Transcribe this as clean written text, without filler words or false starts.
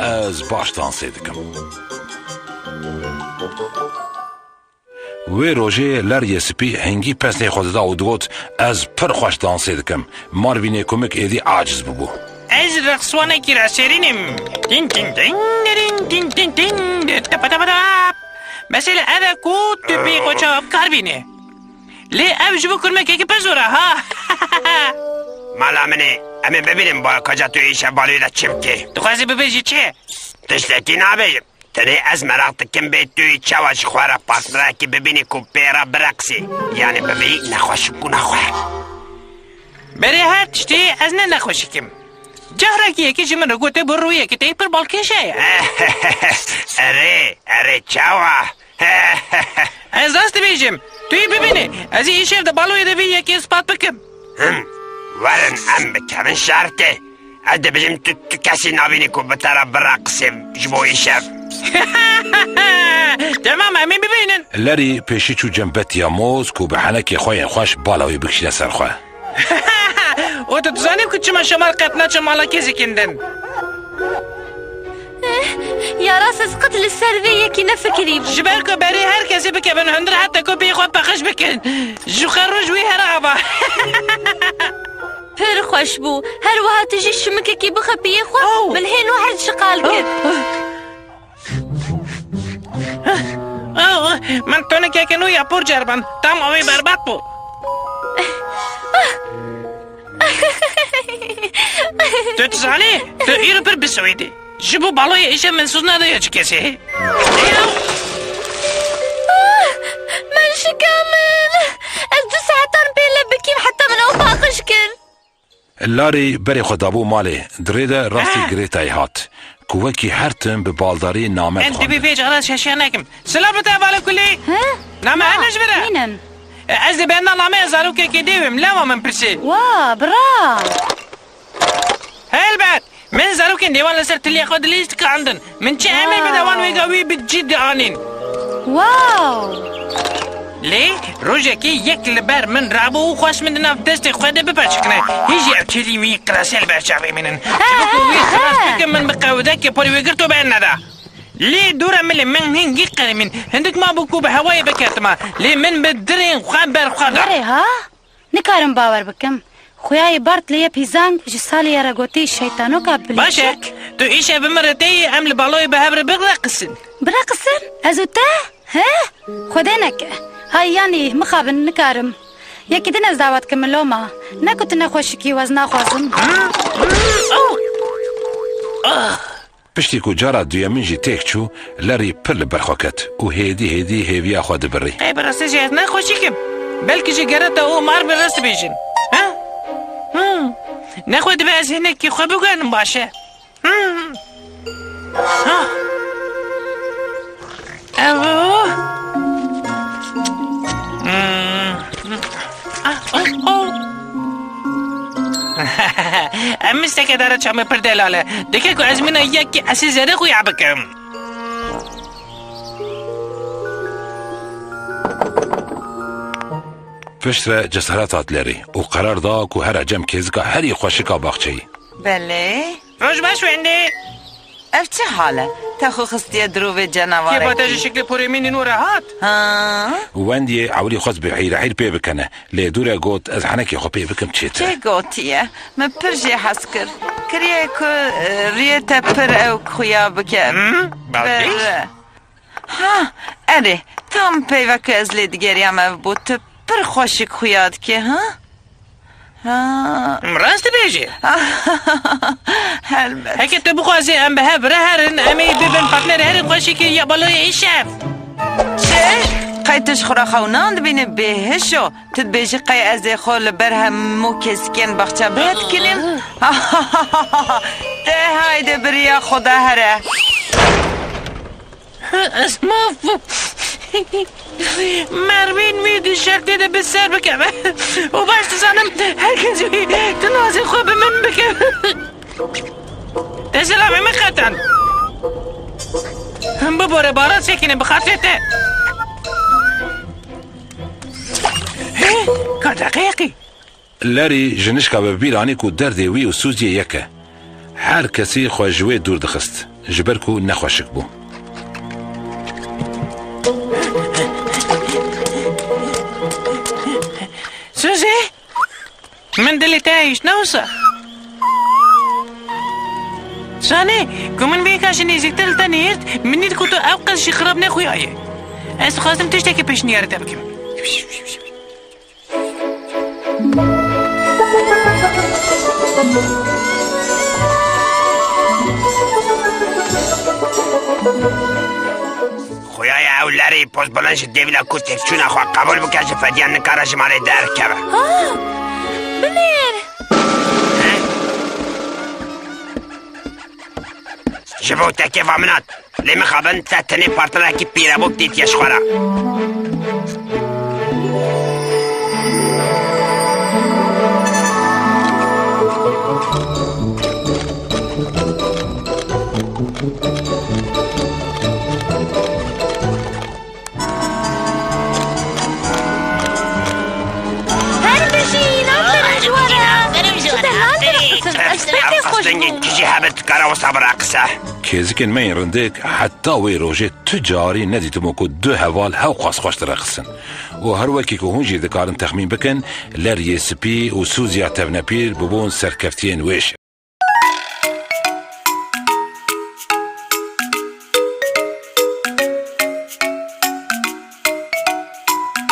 از باش دانسێ دکم وی روژه لریه سپی هنگی پس نخواد دا و دوت از پر خوش دانسێ دکم ماروینه کمک ایدی عاجز ببو از رقصوانه کی را سرینم تین تین تین تین تین تین تپا تپا تپ مثل ادا کود تو بی قوچا کار بینه لی او جبو کرمک اکی پزوره ها مالا منی امی ببینیم با کجا تو ایشه بالوی دا چی بکی تو خواستی ببیجی چه؟ تشتکی نبیجم تنی از مراق تکم بید توی چواش خواره پاسدره که ببینی که پیرا برقصی یعنی ببینی نخوش کو نخواه بری هر تشتی از نه نخوشی کم جهرکی یکی چی من رو گوته بروی یکی تی پر بالکشه اره چواه از راست بیجم توی ببینی از این شیف دا بالوی دا بی یکی اثبات بکم ورن ام بکمن شرطه اده بجم تو کسی نبینی که بطرف برقصیم جبوی شف تمام همین ببینن لری پیشی چو جنبت یا موز که به حنک خواه خوش بالاوی بکشیده سر خواه او تو تزانیم که چما شمال قطنا چما لکی زکندن يا راس اسقط للسرفية كي نفكري جبالكو بري هر كسي بك بن هندر حتى كو بيخو بخش بكن جو خرج وي هرابا فر خوش بو هر وها تجي الشمكة كي بخبي خو من هين واحد شقال كد من تونك يكنو يا بور جربان تام اوي بربات بو تو تزالي تو ايرو پر بسويدي جبو بالوی ایشه منسوز نداره چه کسی من شكامل از 2 ساعتان بيلا بكيم حتى من او باقش كن لاری بری خدابو مالی دریده راستی گریتای هات کوکی هر تن به بالداری نامه انت بيفيج غلاس شاشيانكم سلام تابع كلي نعم انا جبره مينن از بيننا نامه زاروكي كديم لا من برسي وا برا هلبت من زاروكين ديوان لسر تلي خود ليست عندن من شي عمل بدوان ويقوي بتجد عنين واو ليه روجكي يكل بر من رابو خوش من نفدست خود ببرشكنه هيجي ابتلي مي كراسل برشابي منن شبكو خلاص بكم من بقاودك بوري ويقرتو بان ندا ليه دورة من هنجي قرمين هندك ما بكو بهواي بكاتما ليه من بدرين خبر خدا بري ها نكارم باور بكم خوياي بارت ليه بيزانج جسالي يا رغوتي الشيطانو قبل باشك تو ايشه بمرتي ام البالوي بهبر برقصن ازوتا ها خدينك هاي يعني مخابن نكارم يكي دنا زداوات كملوما نكنت نخوشكي وزنا خوازم پشتی کو جارا دویمین جی تیک چو لری پل برخوکت و هیدی هیویا خود بری ای براسته جهت نخوشیکم بلکه جی گرتا او مار برست بیشن نخود به از هنه که خواه بگنم باشه امستك دارت شامي بردلاله دكيكو ازمنا ياكي اسي زرقو يعبكم پشتر جسارتات لری و قرار دا که هر جمع کزگا هری خوشکا باخچهی بله روش باش وینده اف چه حاله؟ تا خو خستی دروب جنواره که با تاج شکل پوریمین نور هات وندی عولی خود به حیر پی بکنه لی دوره گوت از حنکی خو پی بکم چیته چه گوتیه؟ من پرجی حس کر کریه که ریت پر او خویا بکن بله ها اره تام پیوکه از لیدگریم او بود تو پر خوشک خویاد که ها؟ راست بیجی البته هکه تو بخوازی ام به هف رهرن امی ببین پاتنر هرن خوشی که یا بالای این شف چه؟ قیتش خورا خوناند بینه بهشو تد بیجی قی از خول بر همو کسکن بخچه باید کنیم ده هایده بریا خدا هره اسما مروین میدی شرط دیده به سر بکمه و باش تزانم هر کسی تنازی خوب من بکم تسلام من خطن هم بباره بارات سکنه بخاطرته که دقیقی لری جنشکا به بیرانی کو دردی وی و سوزی یکه هر کسی خواجوی دور دخست جبركو نخوشك بو. سوزي من دلي تعيش نوصى ساني كمن بيك عشان يزيكتل تانيرت مني كنتو أوقل شي خرابنا خوياي أسو خاصم تشتكي باش نيارة تبكم خویای اولاری پوز بلنش دیویلا کو تکچون اخوا قبول بکش فدیان نکارش ماره در کبه بلير جبو تکی وامنات لیمی خوابن تا تنی پارتنر کی پیره بوک دیت یش خورا قصدنگی کجی هبت کارا و صبر اقصه كيزكن ما يرندك حتى ويروجي تجاري نديتمو كو دو هوال هاو قاس خوش ترقصن وهر وكي كو هونجي دكارن تخمين بكن لار يسبي و سوزيا تفنبير ببون سركفتين ويش